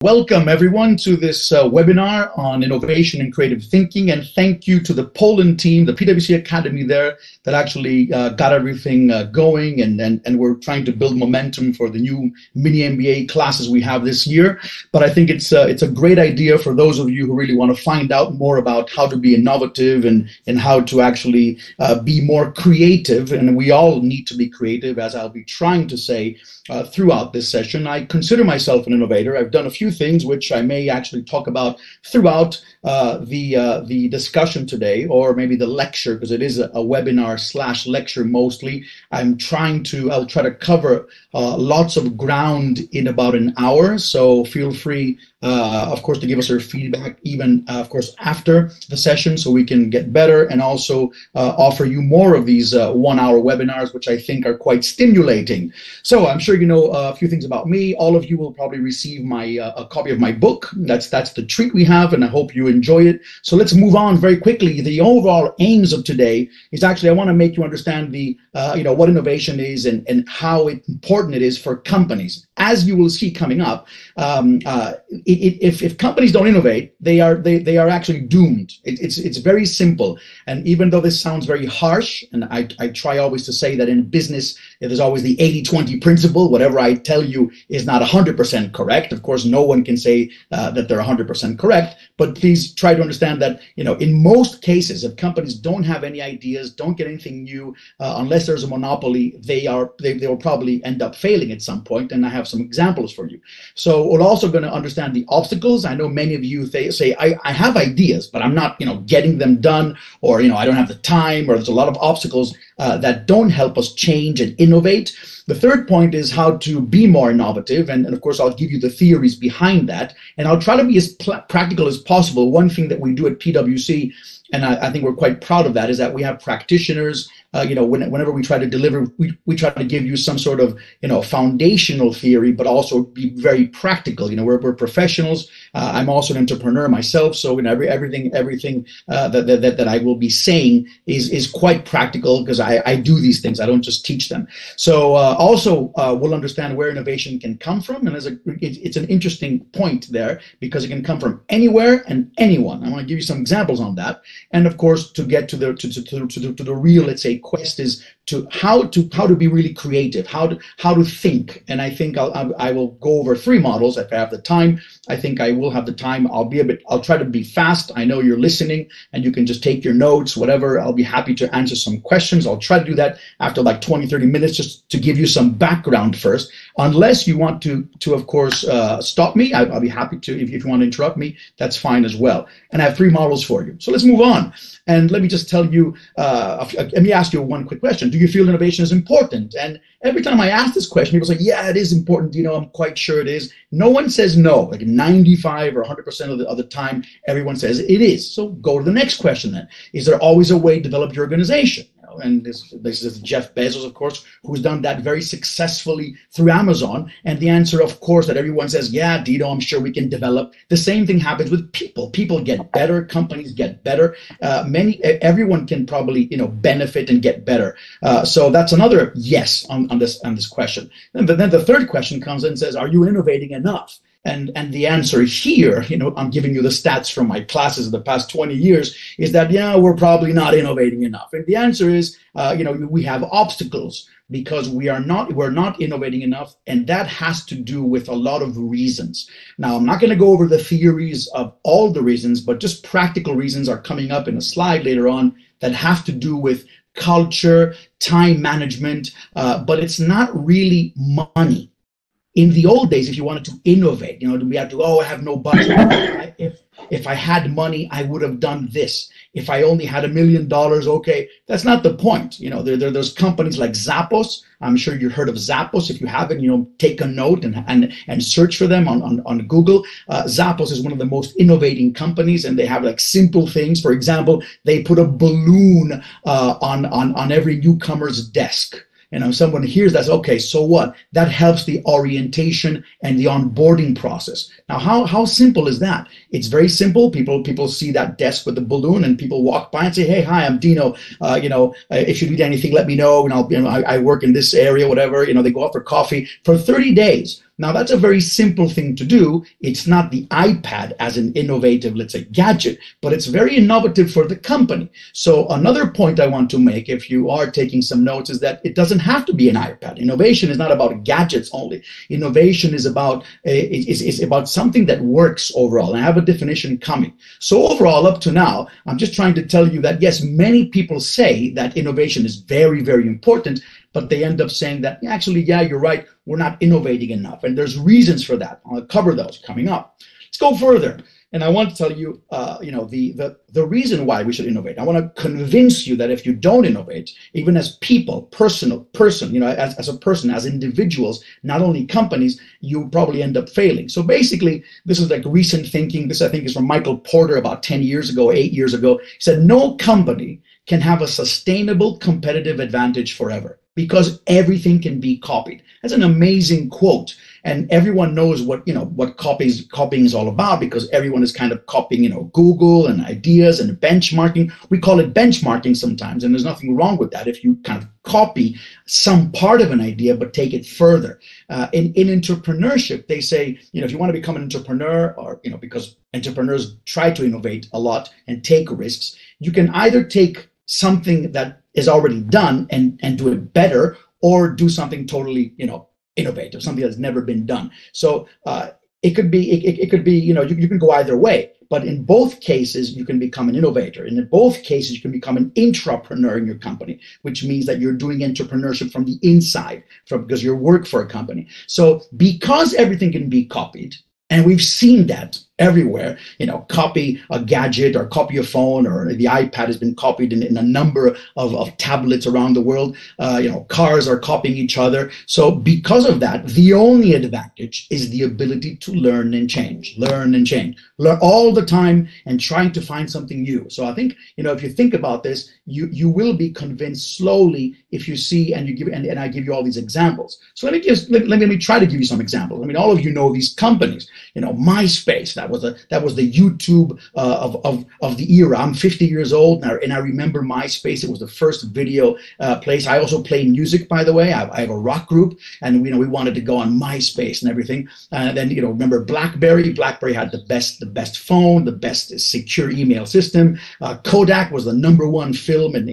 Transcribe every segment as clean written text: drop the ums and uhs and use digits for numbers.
Welcome, everyone, to this webinar on innovation and creative thinking. And thank you to the Poland team, the PwC Academy there, that actually got everything going. And we're trying to build momentum for the new mini MBA classes we have this year. But I think it's a great idea for those of you who really want to find out more about how to be innovative and how to actually be more creative. And we all need to be creative, as I'll be trying to say throughout this session. I consider myself an innovator. I've done a few things which I may actually talk about throughout the discussion today, or maybe the lecture, because it is a webinar / lecture mostly. I'll try to cover lots of ground in about an hour, so feel free, of course, to give us your feedback, even, of course, after the session, so we can get better and also offer you more of these 1 hour webinars, which I think are quite stimulating. So I'm sure you know a few things about me. All of you will probably receive a copy of my book. That's the treat we have, and I hope you enjoy it. So let's move on very quickly. The overall aims of today is actually I want to make you understand what innovation is and how important it is for companies. As you will see coming up, if companies don't innovate, they are actually doomed. It's very simple. And even though this sounds very harsh, and I try always to say that in business, there's always the 80-20 principle. Whatever I tell you is not 100% correct. Of course, no one can say that they're 100% correct, but please try to understand that, in most cases, if companies don't have any ideas, don't get anything new, unless there's a monopoly, they will probably end up failing at some point. And I have some examples for you. So we're also going to understand the obstacles. I know many of you say, I have ideas, but I'm not, getting them done, or, I don't have the time, or there's a lot of obstacles that don't help us change and innovate. The third point is how to be more innovative, and of course I'll give you the theories behind that, and I'll try to be as practical as possible. One thing that we do at PwC, and I think we're quite proud of that, is that we have practitioners. Whenever we try to deliver, we try to give you some sort of, foundational theory, but also be very practical. We're professionals. I'm also an entrepreneur myself, so everything that I will be saying is quite practical, because I do these things. I don't just teach them. So also we'll understand where innovation can come from, and it's an interesting point there, because it can come from anywhere and anyone. I want to give you some examples on that, and of course to get to the real, let's say, quest is to how to be really creative, how to think. And I think I will go over 3 models if I have the time. I think I will have the time. I'll try to be fast. I know you're listening and you can just take your notes, whatever. I'll be happy to answer some questions. I'll try to do that after like 20-30 minutes, just to give you some background first. Unless you want to of course stop me, I'll be happy to. If you want to interrupt me, that's fine as well. And I have 3 models for you. So let's move on. And let me just tell you, let me ask you one quick question. Do you feel innovation is important? And every time I ask this question, people say, yeah, it is important. I'm quite sure it is. No one says no. Like 95 or 100% of the time, everyone says it is. So go to the next question then. Is there always a way to develop your organization? And this is Jeff Bezos, of course, who's done that very successfully through Amazon. And the answer, of course, that everyone says, yeah, Dino, I'm sure we can develop. The same thing happens with people. People get better. Companies get better. Everyone can probably, benefit and get better. So that's another yes on this question. But then the third question comes in and says, are you innovating enough? And the answer here, I'm giving you the stats from my classes in the past 20 years, is that, yeah, we're probably not innovating enough. And the answer is, we have obstacles because we're not innovating enough. And that has to do with a lot of reasons. Now, I'm not going to go over the theories of all the reasons, but just practical reasons are coming up in a slide later on that have to do with culture, time management, but it's not really money. In the old days, if you wanted to innovate, we had to, I have no budget. If I had money, I would have done this. If I only had $1 million, okay, that's not the point. There's companies like Zappos. I'm sure you've heard of Zappos. If you haven't, take a note and search for them on Google. Zappos is one of the most innovating companies, and they have like simple things. For example, they put a balloon on every newcomer's desk. And if someone hears that, okay, so what? That helps the orientation and the onboarding process. Now, how simple is that? It's very simple. People see that desk with the balloon, and people walk by and say, "Hey, hi, I'm Dino. If you need anything, let me know. And I work in this area, whatever." They go out for coffee for 30 days. Now, that's a very simple thing to do. It's not the iPad as an innovative, let's say, gadget, but it's very innovative for the company. So another point I want to make, if you are taking some notes, is that it doesn't have to be an iPad. Innovation is not about gadgets only. Innovation is about something that works overall. And I have a definition coming. So overall, up to now, I'm just trying to tell you that, yes, many people say that innovation is very, very important, but they end up saying that, actually, yeah, you're right, we're not innovating enough. And there's reasons for that. I'll cover those coming up. Let's go further. And I want to tell you, the reason why we should innovate. I want to convince you that if you don't innovate, even as people, as a person, as individuals, not only companies, you probably end up failing. So basically, this is like recent thinking. This, I think, is from Michael Porter about 10 years ago, 8 years ago. He said, no company can have a sustainable competitive advantage forever, because everything can be copied. That's an amazing quote. And everyone knows what copying is all about, because everyone is kind of copying, Google and ideas and benchmarking. We call it benchmarking sometimes, and there's nothing wrong with that if you kind of copy some part of an idea but take it further. In entrepreneurship, they say, if you want to become an entrepreneur, or because entrepreneurs try to innovate a lot and take risks, you can either take something that is already done and do it better, or do something totally, innovative, something that's never been done. So it could be, you can go either way. But in both cases, you can become an innovator. And in both cases, you can become an intrapreneur in your company, which means that you're doing entrepreneurship from the inside, because you work for a company. So because everything can be copied, and we've seen that everywhere, copy a gadget or copy a phone, or the iPad has been copied in a number of tablets around the world. Cars are copying each other. So because of that, the only advantage is the ability to learn and change learn all the time and trying to find something new. So I think, if you think about this, you will be convinced slowly if you see and you give, and I give you all these examples. So let me try to give you some examples. I mean, all of you know these companies, MySpace, that was the YouTube of the era. I'm 50 years old now, and I remember MySpace. It was the first video place. I also play music, by the way. I have a rock group, and we wanted to go on MySpace and everything. And then remember BlackBerry. BlackBerry had the best phone, the best secure email system. Kodak was the #1 film and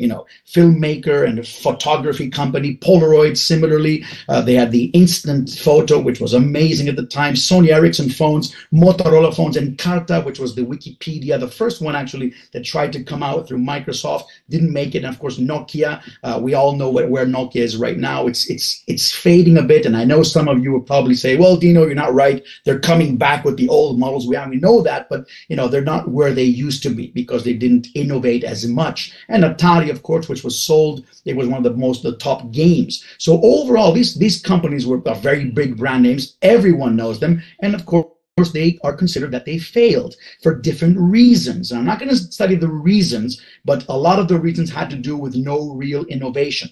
filmmaker and photography company. Polaroid, similarly, they had the instant photo, which was amazing at the time. Sony Ericsson phones, Motorola phones, and Carta, which was the Wikipedia, the first one actually that tried to come out through Microsoft, didn't make it. And of course, Nokia. We all know where Nokia is right now. It's fading a bit, and I know some of you will probably say, "Well, Dino, you're not right. They're coming back with the old models." We know that, but they're not where they used to be because they didn't innovate as much. And Atari, of course, which was sold, it was one of the top games. So overall, these companies were very big brand names. Everyone knows them, and of course, they are considered that they failed for different reasons. And I'm not going to study the reasons, but a lot of the reasons had to do with no real innovation,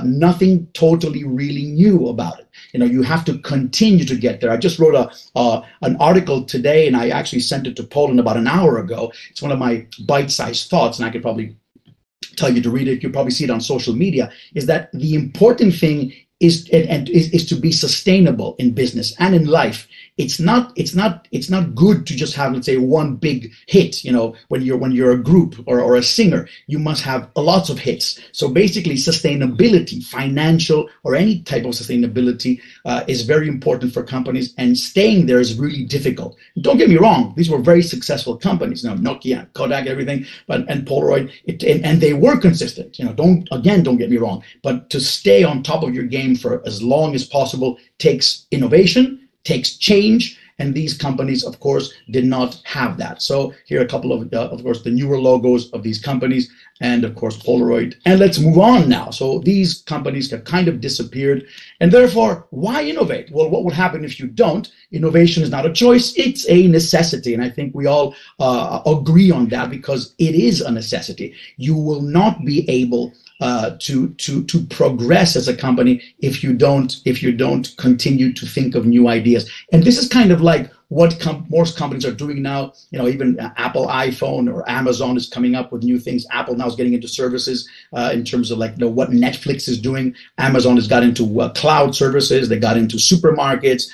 nothing totally really new about it. You have to continue to get there. I just wrote an article today, and I actually sent it to Poland about an hour ago. It's one of my bite-sized thoughts, and I could probably tell you to read it. You'll probably see it on social media. Is that the important thing is to be sustainable in business and in life. It's not good to just have, let's say, one big hit. When you're a group or a singer, you must have lots of hits. So basically, sustainability, financial or any type of sustainability, is very important for companies, and staying there is really difficult. Don't get me wrong; these were very successful companies. Nokia, Kodak, everything, and Polaroid, and they were consistent. Don't get me wrong. But to stay on top of your game for as long as possible takes innovation, takes change, and these companies, of course, did not have that. So here are a couple of course, the newer logos of these companies, and of course, Polaroid. And let's move on now. So these companies have kind of disappeared, and therefore, why innovate? Well, what would happen if you don't? Innovation is not a choice, it's a necessity. And I think we all agree on that, because it is a necessity. You will not be able to progress as a company if you don't continue to think of new ideas. And this is kind of like what most companies are doing now. Even Apple iPhone or Amazon is coming up with new things. Apple now is getting into services in terms of what Netflix is doing. Amazon has got into cloud services. They got into supermarkets.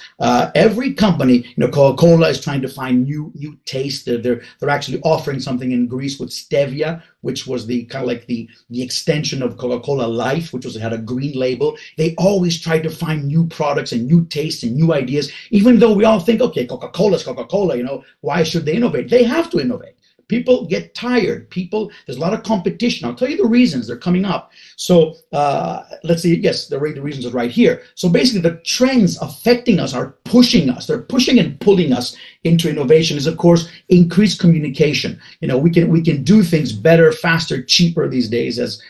Every company, Coca-Cola is trying to find new taste. They're actually offering something in Greece with stevia, which was the kind of like the extension of Coca-Cola Life, which had a green label. They always try to find new products and new tastes and new ideas, even though we all think, okay, Coca-Cola is Coca-Cola, why should they innovate? They have to innovate. People get tired. There's a lot of competition. I'll tell you the reasons they're coming up. So let's see. Yes, the reasons are right here. So basically, the trends affecting us are pushing us. They're pushing and pulling us into innovation. Is of course increased communication. We can do things better, faster, cheaper these days, as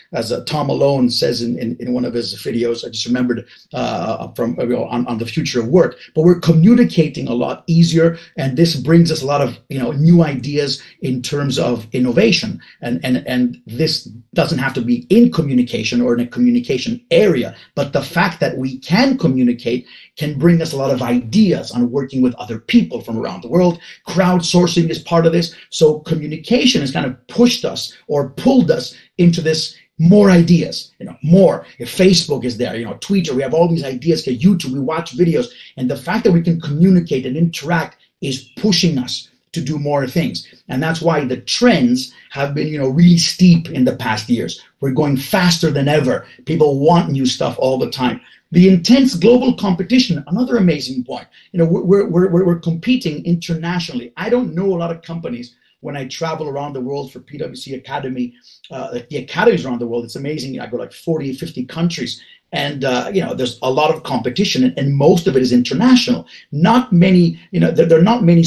Tom Malone says in one of his videos. I just remembered from on the future of work. But we're communicating a lot easier, and this brings us a lot of new ideas in terms of innovation, and this doesn't have to be in communication or in a communication area, but the fact that we can communicate can bring us a lot of ideas on working with other people from around the world. Crowdsourcing is part of this. So communication has kind of pushed us or pulled us into this more ideas, more. If Facebook is there, Twitter, we have all these ideas. YouTube, we watch videos, and the fact that we can communicate and interact is pushing us to do more things. And that's why the trends have been, really steep in the past years. We're going faster than ever. People want new stuff all the time. The intense global competition, another amazing point. We're competing internationally. I don't know a lot of companies when I travel around the world for PwC Academy, the academies around the world. It's amazing. I go like 40, 50 countries. And, there's a lot of competition, and most of it is international. Not many, there are not many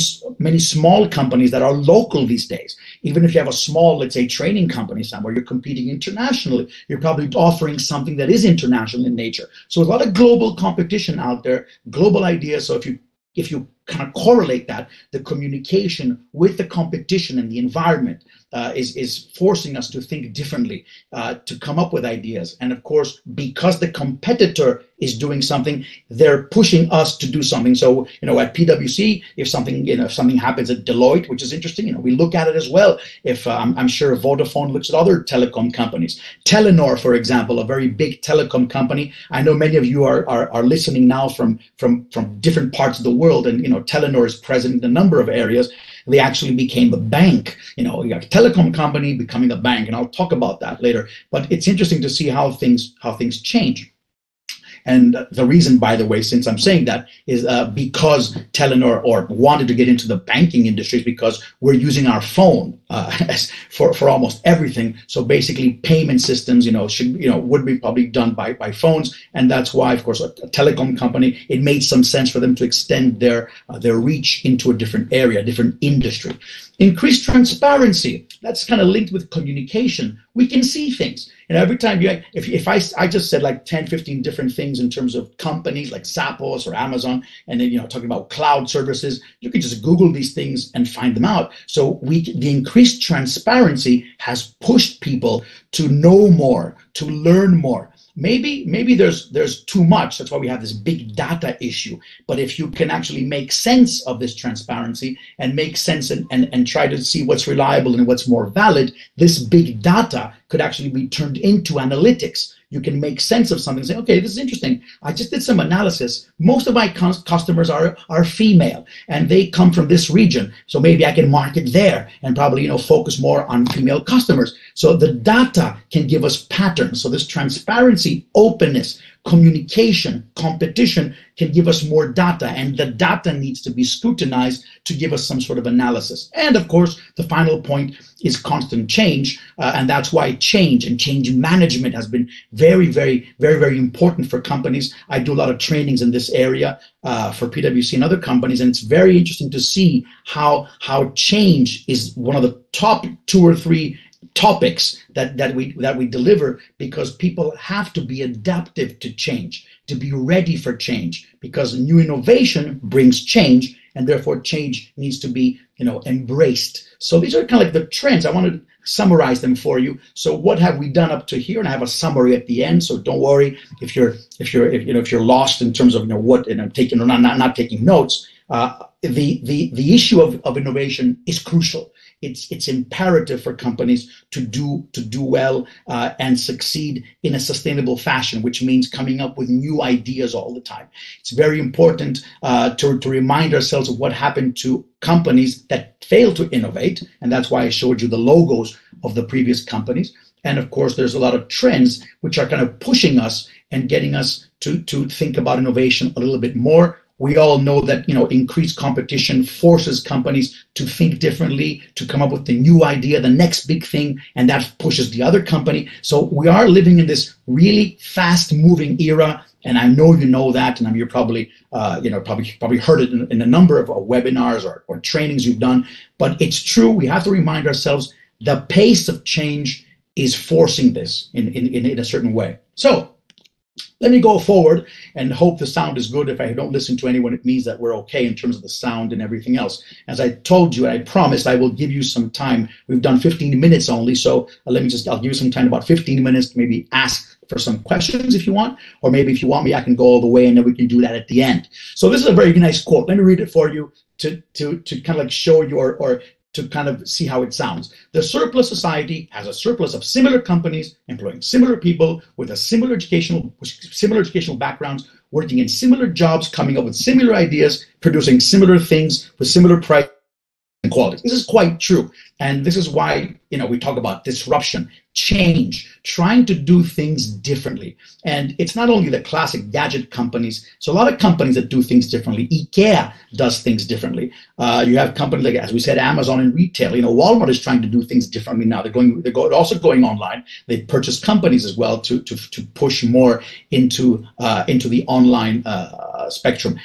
small companies that are local these days. Even if you have a small, let's say, training company somewhere, you're competing internationally. You're probably offering something that is international in nature. So there's a lot of global competition out there, global ideas. So if you kind of correlate that, the communication with the competition and the environment is forcing us to think differently, to come up with ideas. And of course, because the competitor is doing something, they're pushing us to do something. So, at PwC, if something happens at Deloitte, which is interesting, we look at it as well. If I'm sure Vodafone looks at other telecom companies. Telenor, for example, a very big telecom company. I know many of you are listening now from different parts of the world, and Telenor is present in a number of areas. They actually became a bank. You got a telecom company becoming a bank, and I'll talk about that later. But it's interesting to see how things change. And the reason, by the way, since I'm saying that, is because Telenor wanted to get into the banking industry, is because we're using our phone for almost everything. So basically, payment systems, would be probably done by phones, and that's why, of course, a telecom company, it made some sense for them to extend their reach into a different area, a different industry. Increased transparency. That's kind of linked with communication. We can see things. Every time if I just said like 10, 15 different things in terms of companies like Zappos or Amazon, and then, talking about cloud services, you can just Google these things and find them out. So the increased transparency has pushed people to know more, to learn more. Maybe there's too much. That's why we have this big data issue. But if you can actually make sense of this transparency and make sense and try to see what's reliable and what's more valid, this big data could actually be turned into analytics. You can make sense of something and say, okay, this is interesting. I just did some analysis. Most of my customers are female, and they come from this region. So maybe I can market there and probably, focus more on female customers. So the data can give us patterns. So this transparency, openness, communication, competition can give us more data, and the data needs to be scrutinized to give us some sort of analysis. And of course, the final point is constant change, and that's why change and change management has been very, very, very, very important for companies. I do a lot of trainings in this area for PwC and other companies, and it's very interesting to see how change is one of the top 2 or 3 topics that we deliver, because people have to be adaptive to change, to be ready for change, because new innovation brings change, and therefore change needs to be embraced. So these are kind of like the trends. I wanted to summarize them for you. So what have we done up to here? And I have a summary at the end. So don't worry if you're lost in terms of what, taking or not taking notes. The issue of innovation is crucial. It's imperative for companies to do well and succeed in a sustainable fashion, which means coming up with new ideas all the time. It's very important to remind ourselves of what happened to companies that failed to innovate, and that's why I showed you the logos of the previous companies. And of course, there's a lot of trends which are kind of pushing us and getting us to think about innovation a little bit more. We all know that increased competition forces companies to think differently, to come up with the new idea, the next big thing, and that pushes the other company. So we are living in this really fast-moving era, and I know you know that, and you're probably probably heard it in a number of webinars or trainings you've done. But it's true. We have to remind ourselves the pace of change is forcing this in a certain way. So let me go forward and hope the sound is good. If I don't listen to anyone, it means that we're okay in terms of the sound and everything else. As I told you, I promised I will give you some time. We've done 15 minutes only, so I'll give you some time, about 15 minutes, to maybe ask for some questions if you want, or maybe if you want me, I can go all the way and then we can do that at the end. So this is a very nice quote. Let me read it for you to kind of like show you or to kind of see how it sounds. The surplus society has a surplus of similar companies employing similar people with similar educational backgrounds, working in similar jobs, coming up with similar ideas, producing similar things with similar price and quality. This is quite true. And this is why, we talk about disruption, change, trying to do things differently. And it's not only the classic gadget companies. So a lot of companies that do things differently. IKEA does things differently. You have companies like, as we said, Amazon and retail. Walmart is trying to do things differently now. They're also going online. They purchase companies as well to push more into the online spectrum.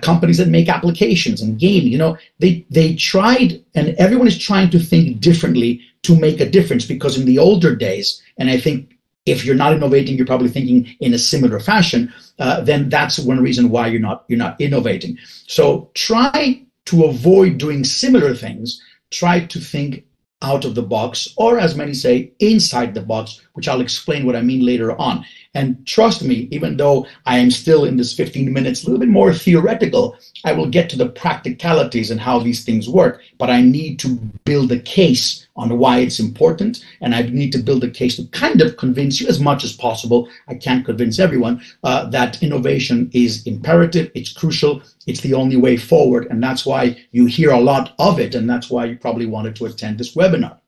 Companies that make applications and gaming, they tried, and everyone is trying to think differently to make a difference, because in the older days, and I think if you're not innovating, you're probably thinking in a similar fashion, then that's one reason why you're not innovating. So try to avoid doing similar things. Try to think out of the box, or as many say, inside the box, which I'll explain what I mean later on. And trust me, even though I am still in this 15 minutes, a little bit more theoretical, I will get to the practicalities and how these things work. But I need to build a case on why it's important, and I need to build a case to kind of convince you as much as possible. I can't convince everyone that innovation is imperative, it's crucial, it's the only way forward, and that's why you hear a lot of it, and that's why you probably wanted to attend this webinar.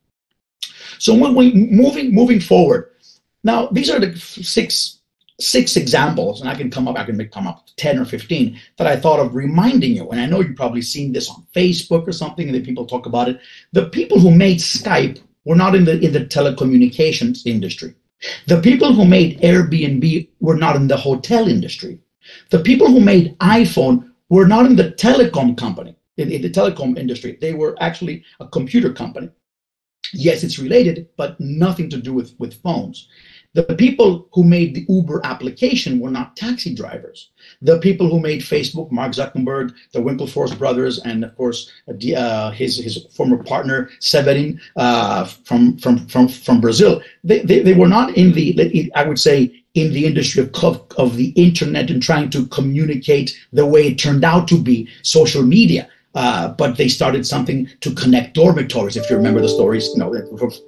So when we moving forward, now these are the six examples, and I can come up 10 or 15 that I thought of reminding you. And I know you've probably seen this on Facebook or something, and the people talk about it. The people who made Skype were not in the telecommunications industry. The people who made Airbnb were not in the hotel industry. The people who made iPhone were not in the telecom company, in the telecom industry. They were actually a computer company. Yes, it's related, but nothing to do with phones. The people who made the Uber application were not taxi drivers. The people who made Facebook, Mark Zuckerberg, the Winklevoss brothers, and of course his former partner Severin from Brazil, they were not in the, I would say, in the industry of the internet and trying to communicate the way it turned out to be, social media. But they started something to connect dormitories, if you remember the stories,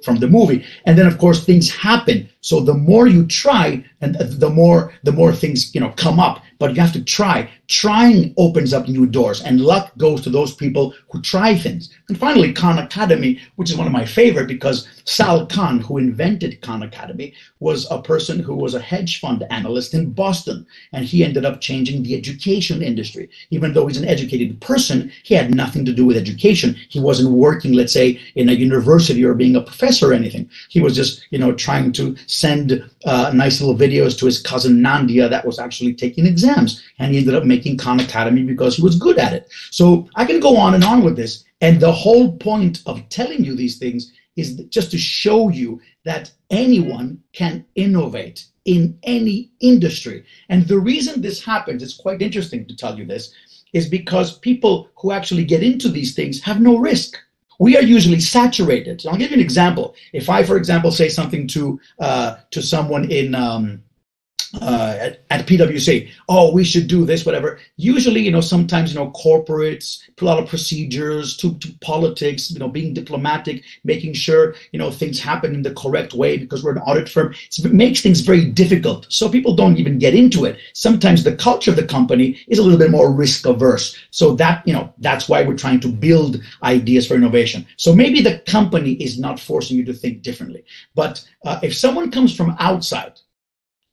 from the movie. And then, of course, things happen. So the more you try, and the more things come up. But you have to try. Trying opens up new doors, and luck goes to those people who try things. And finally, Khan Academy, which is one of my favorite, because Sal Khan, who invented Khan Academy, was a person who was a hedge fund analyst in Boston, and he ended up changing the education industry. Even though he's an educated person, he had nothing to do with education. He wasn't working, let's say, in a university or being a professor or anything. He was just, trying to send nice little videos to his cousin Nandia that was actually taking exams, and he ended up making Khan Academy because he was good at it. So I can go on and on with this, and the whole point of telling you these things is just to show you that anyone can innovate in any industry. And the reason this happens, it's quite interesting to tell you this, is because people who actually get into these things have no risk. We are usually saturated. So I'll give you an example. If I, for example, say something to someone in at PwC, oh, we should do this, whatever. Usually, sometimes, corporates, a lot of procedures to politics, being diplomatic, making sure, things happen in the correct way because we're an audit firm. It makes things very difficult. So people don't even get into it. Sometimes the culture of the company is a little bit more risk averse. So that's why we're trying to build ideas for innovation. So maybe the company is not forcing you to think differently. But if someone comes from outside,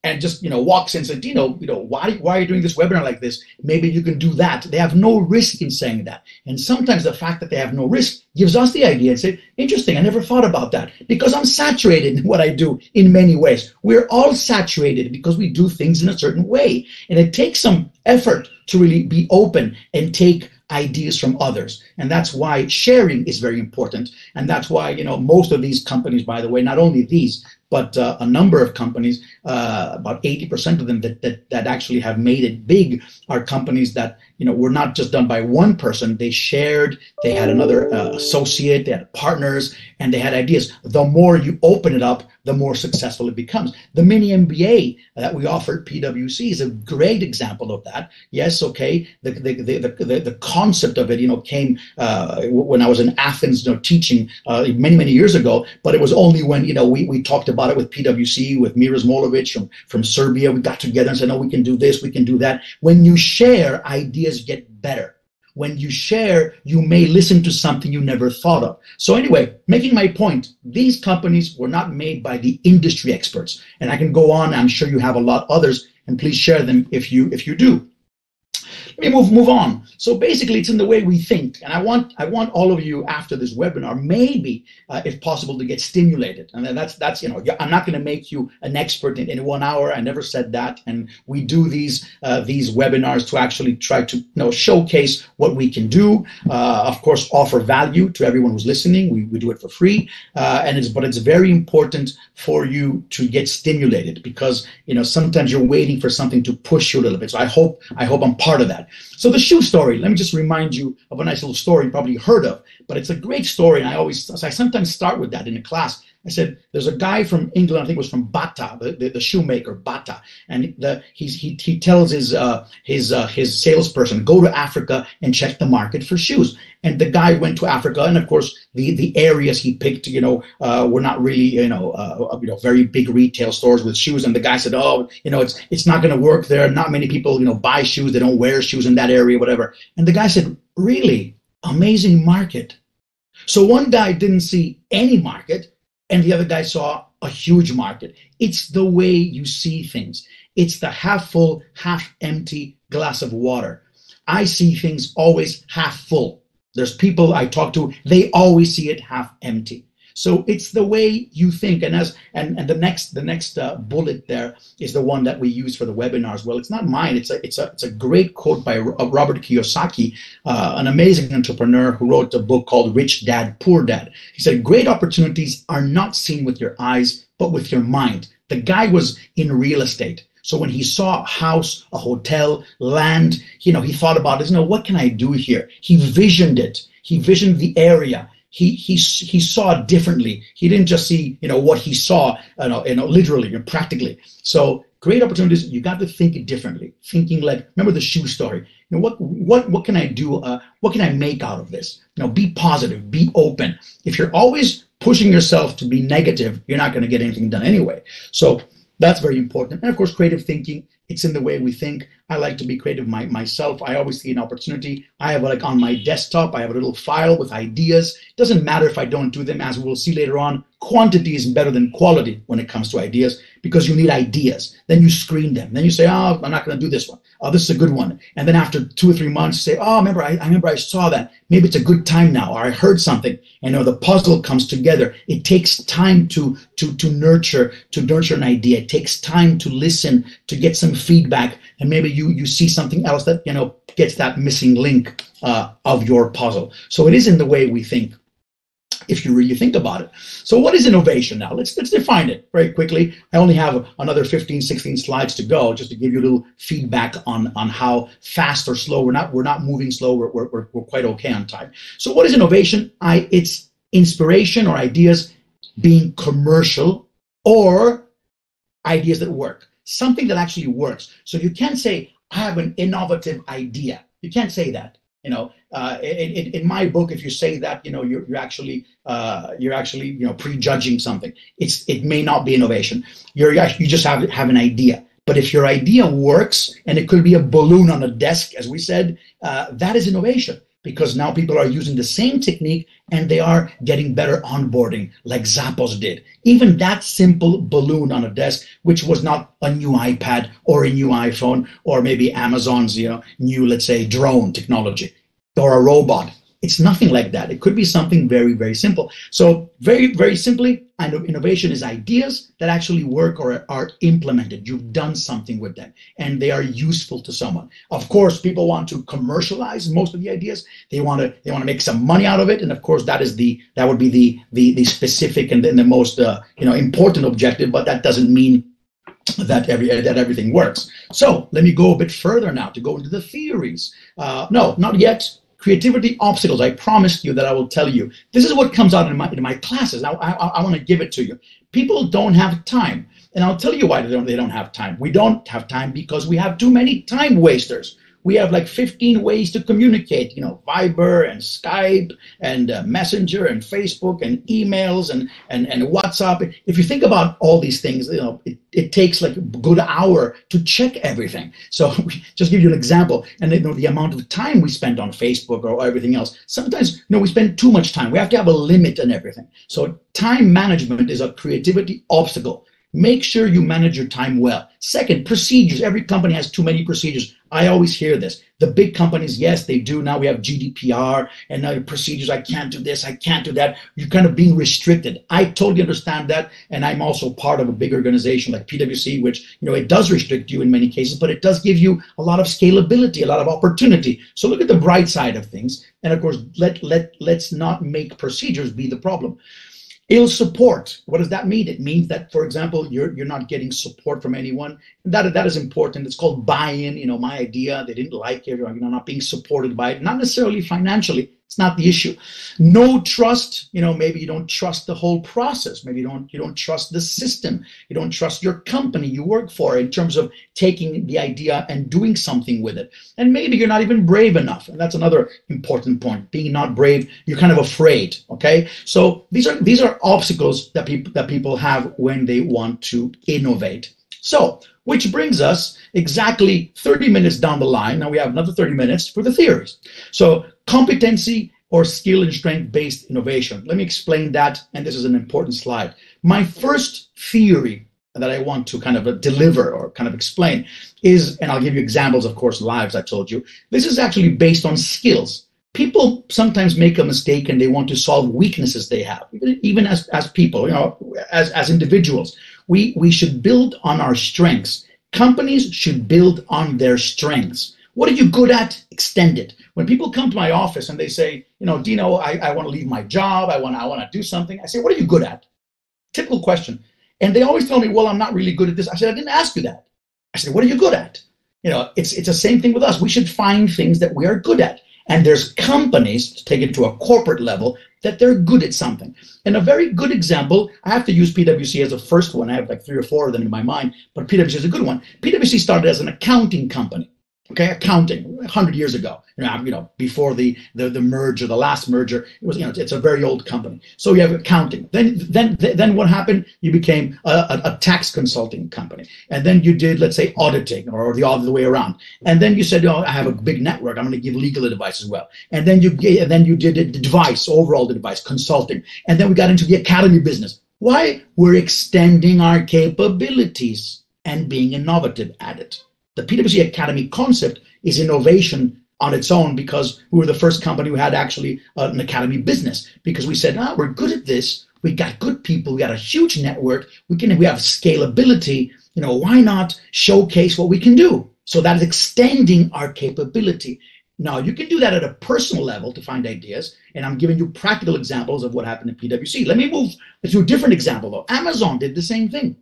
and just walks in and says, Dino, why are you doing this webinar like this? Maybe you can do that. They have no risk in saying that. And sometimes the fact that they have no risk gives us the idea and say, interesting, I never thought about that because I'm saturated in what I do in many ways. We're all saturated because we do things in a certain way. And it takes some effort to really be open and take ideas from others. And that's why sharing is very important. And that's why, most of these companies, by the way, not only these, but a number of companies, about 80% of them that actually have made it big are companies that, were not just done by one person. They shared, they had another associate, they had partners, and they had ideas. The more you open it up, the more successful it becomes. The mini MBA that we offered, PwC, is a great example of that. Yes, okay, the concept of it, came when I was in Athens, teaching many years ago. But it was only when we talked about it with PwC, with Miroslav Molovic from Serbia. We got together and said, no, we can do this, we can do that. When you share, ideas get better. When you share, you may listen to something you never thought of. So anyway, making my point, these companies were not made by the industry experts. And I can go on, I'm sure you have a lot others, and please share them if you do. Let me move on. So basically, it's in the way we think, and I want all of you after this webinar, maybe if possible, to get stimulated. And that's I'm not going to make you an expert in 1 hour. I never said that. And we do these webinars to actually try to showcase what we can do. Of course, offer value to everyone who's listening. We do it for free, but it's very important for you to get stimulated because sometimes you're waiting for something to push you a little bit. So I hope I'm part of that. So the shoe story, let me just remind you of a nice little story you probably heard of, but it's a great story. And I sometimes start with that in a class. I said, there's a guy from England, I think it was from Bata, the shoemaker, Bata. And he tells his salesperson, go to Africa and check the market for shoes. And the guy went to Africa, and of course, the areas he picked, were not really, very big retail stores with shoes. And the guy said, oh, it's not going to work there. Not many people, buy shoes. They don't wear shoes in that area, whatever. And the guy said, really? Amazing market. So one guy didn't see any market, and the other guy saw a huge market. It's the way you see things. It's the half full, half empty glass of water. I see things always half full. There's people I talk to, they always see it half empty. So it's the way you think. And the next bullet there is the one that we use for the webinars. Well, it's not mine. It's a great quote by Robert Kiyosaki, an amazing entrepreneur who wrote a book called Rich Dad, Poor Dad. He said, great opportunities are not seen with your eyes, but with your mind. The guy was in real estate. So when he saw a house, a hotel, land, he thought about it. What can I do here? He visioned it. He visioned the area. He saw it differently. He didn't just see, what he saw, literally and practically. So great opportunities. You got to think it differently. Thinking like, remember the shoe story. What can I do? What can I make out of this? Be positive. Be open. If you're always pushing yourself to be negative, you're not going to get anything done anyway. So that's very important. And of course, creative thinking, it's in the way we think. I like to be creative myself. I always see an opportunity. I have on my desktop, I have a little file with ideas. It doesn't matter if I don't do them, as we'll see later on. Quantity is better than quality when it comes to ideas because you need ideas. Then you screen them. Then you say, oh, I'm not going to do this one. Oh, this is a good one. And then after 2 or 3 months, you say, oh, I remember I saw that. Maybe it's a good time now, or I heard something. And the puzzle comes together. It takes time to nurture an idea. It takes time to listen, to get some feedback, and maybe you see something else that gets that missing link of your puzzle. So it is in the way we think, if you really think about it. So what is innovation now? Let's define it very quickly. I only have another 15, 16 slides to go, just to give you a little feedback on how fast or slow. We're not moving slow. We're quite okay on time. So what is innovation? It's inspiration or ideas being commercial or ideas that work. something that actually works. So you can't say, I have an innovative idea. You can't say that. In my book, if you say that, you're actually prejudging something. It may not be innovation. You just have an idea. But if your idea works, and it could be a balloon on a desk, as we said, that is innovation, because now people are using the same technique and they are getting better onboarding, like Zappos did. Even that simple balloon on a desk, which was not a new iPad or a new iPhone, or maybe Amazon's new, let's say, drone technology or a robot. It's nothing like that. It could be something very, very simple. So very, very simply, innovation is ideas that actually work or are implemented. You've done something with them and they are useful to someone. Of course, people want to commercialize most of the ideas. They want to make some money out of it. And of course, that would be the specific and the most important objective, but that doesn't mean that everything works. So let me go a bit further now to go into the theories. No, not yet. Creativity obstacles. I promised you that I will tell you. This is what comes out in my classes. Now, I want to give it to you. People don't have time. And I'll tell you why they don't have time. We don't have time because we have too many time wasters. We have like 15 ways to communicate, Viber and Skype and Messenger and Facebook and emails and WhatsApp. If you think about all these things, it takes like a good hour to check everything. So just give you an example. And the amount of time we spend on Facebook or everything else, sometimes we spend too much time. We have to have a limit on everything. So time management is a creativity obstacle. Make sure you manage your time well. Second, procedures. Every company has too many procedures. I always hear this. The big companies, yes, they do. Now we have GDPR and now procedures. I can't do this. I can't do that. You're kind of being restricted. I totally understand that. And I'm also part of a big organization like PwC, which, it does restrict you in many cases, but it does give you a lot of scalability, a lot of opportunity. So look at the bright side of things. And of course, let's not make procedures be the problem. Ill support. What does that mean? It means that, for example, you're not getting support from anyone. That is important. It's called buy-in. My idea, they didn't like it, or not being supported by it. Not necessarily financially. It's not the issue. No trust. Maybe you don't trust the whole process. Maybe you don't trust the system. You don't trust your company you work for in terms of taking the idea and doing something with it. And maybe you're not even brave enough. And that's another important point. Being not brave, you're kind of afraid. Okay. So these are obstacles that people have when they want to innovate. So, which brings us exactly 30 minutes down the line. Now we have another 30 minutes for the theories. So competency or skill and strength-based innovation. Let me explain that, and this is an important slide. My first theory that I want to kind of deliver or kind of explain is, and I'll give you examples, of course, live, as I told you. This is actually based on skills. People sometimes make a mistake and they want to solve weaknesses they have, even as people, as individuals. We should build on our strengths. Companies should build on their strengths. What are you good at? Extend it. When people come to my office and they say, Dino, I want to leave my job. I want to do something. I say, what are you good at? Typical question. And they always tell me, well, I'm not really good at this. I said, I didn't ask you that. I said, what are you good at? It's the same thing with us. We should find things that we are good at. And there's companies, to take it to a corporate level, that they're good at something. And a very good example, I have to use PwC as the first one. I have like 3 or 4 of them in my mind, but PwC is a good one. PwC started as an accounting company. Okay, accounting 100 years ago, before the merger, the last merger. It was, it's a very old company. So you have accounting. Then what happened? You became a tax consulting company, and then you did, let's say, auditing, or the other way around. And then you said, I have a big network. I'm going to give legal advice as well. And then you did advice, overall advice, consulting. And then we got into the academy business. Why? We're extending our capabilities and being innovative at it. The PwC Academy concept is innovation on its own because we were the first company who had actually an academy business, because we said, we're good at this. We got good people. We got a huge network. We have scalability. Why not showcase what we can do? So that is extending our capability. Now, you can do that at a personal level to find ideas, and I'm giving you practical examples of what happened at PwC. Let me move to a different example, though. Amazon did the same thing.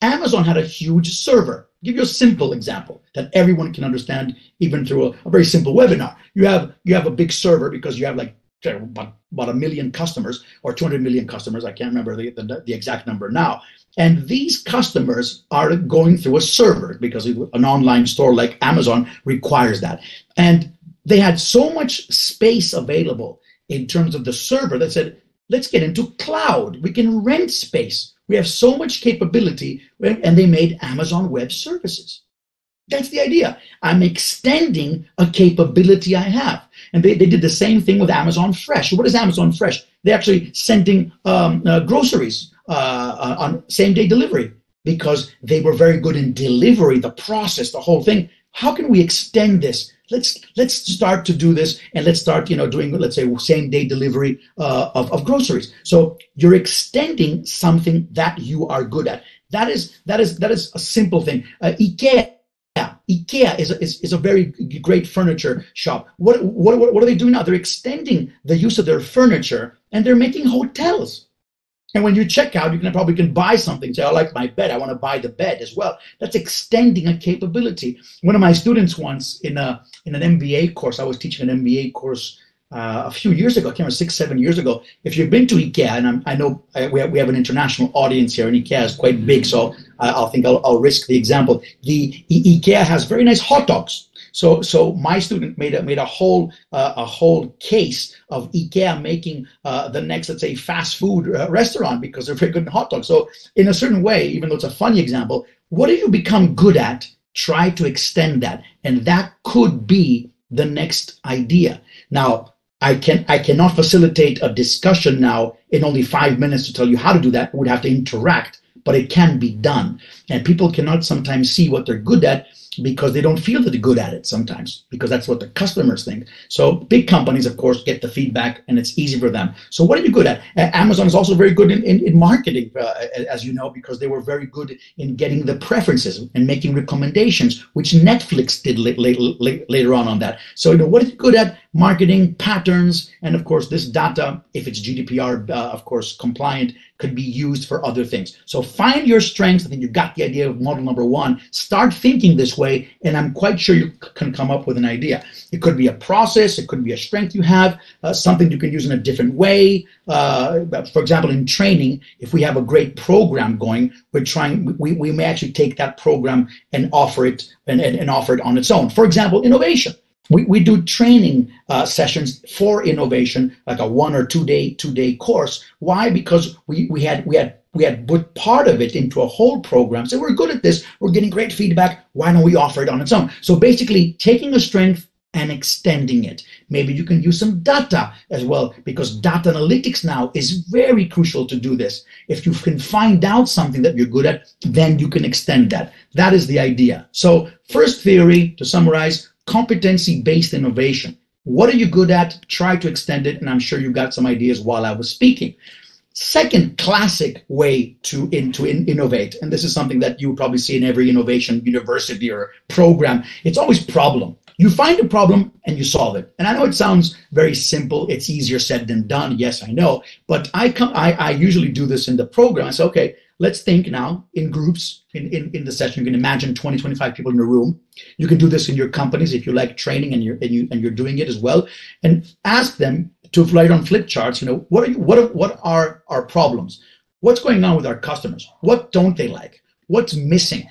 Amazon had a huge server. I'll give you a simple example that everyone can understand, even through a very simple webinar. You have a big server because you have like about 1 million customers or 200 million customers. I can't remember the exact number now. And these customers are going through a server because an online store like Amazon requires that. And they had so much space available in terms of the server that said, let's get into cloud. We can rent space. We have so much capability. And they made Amazon Web Services. That's the idea. I'm extending a capability I have. And they did the same thing with Amazon Fresh. What is Amazon Fresh? They're actually sending groceries on same-day delivery because they were very good in delivery, the process, the whole thing. How can we extend this? Let's start to do this, and let's start, doing, let's say, same-day delivery of groceries. So you're extending something that you are good at. That is a simple thing. IKEA is a very great furniture shop. What are they doing now? They're extending the use of their furniture, and they're making hotels. And when you check out, you probably can buy something. Say, I like my bed. I want to buy the bed as well. That's extending a capability. One of my students once in an MBA course, I was teaching an MBA course a few years ago, I can't remember, 6, 7 years ago. If you've been to IKEA, and I know we have an international audience here, and IKEA is quite big, so I'll risk the example. The IKEA has very nice hot dogs. So my student made a whole case of IKEA making the next, let's say, fast food restaurant because they're very good in hot dogs. So in a certain way, even though it's a funny example, what do you become good at? Try to extend that, and that could be the next idea. Now, I cannot facilitate a discussion now in only 5 minutes to tell you how to do that. We would have to interact, but it can be done. And people cannot sometimes see what they're good at because they don't feel that they're good at it sometimes, because that's what the customers think. So big companies, of course, get the feedback, and it's easy for them. So what are you good at? Amazon is also very good in marketing, as you know, because they were very good in getting the preferences and making recommendations, which Netflix did later on that. So what are you good at? Marketing, patterns, and of course this data, if it's GDPR, of course, compliant, could be used for other things. So find your strengths. I think you got the idea of model number 1. Start thinking this way, and I'm quite sure you can come up with an idea. It could be a process, it could be a strength you have, something you can use in a different way. For example, in training, if we have a great program going, we may actually take that program and offer it and offer it on its own. For example, innovation. We do training sessions for innovation, like a 1 or 2 day course. Why? Because we had put part of it into a whole program. So we're good at this. We're getting great feedback. Why don't we offer it on its own? So basically, taking a strength and extending it. Maybe you can use some data as well, because data analytics now is very crucial to do this. If you can find out something that you're good at, then you can extend that. That is the idea. So first theory, to summarize, competency-based innovation. What are you good at? Try to extend it, and I'm sure you got some ideas while I was speaking. Second classic way to innovate, and this is something that you probably see in every innovation university or program, it's always problem. You find a problem and you solve it. And I know it sounds very simple. It's easier said than done. Yes, I know. But I usually do this in the program. I say, okay, let's think now in groups in the session. You can imagine 20, 25 people in a room. You can do this in your companies if you like training and you're doing it as well. And ask them to write on flip charts, what are our problems? What's going on with our customers? What don't they like? What's missing?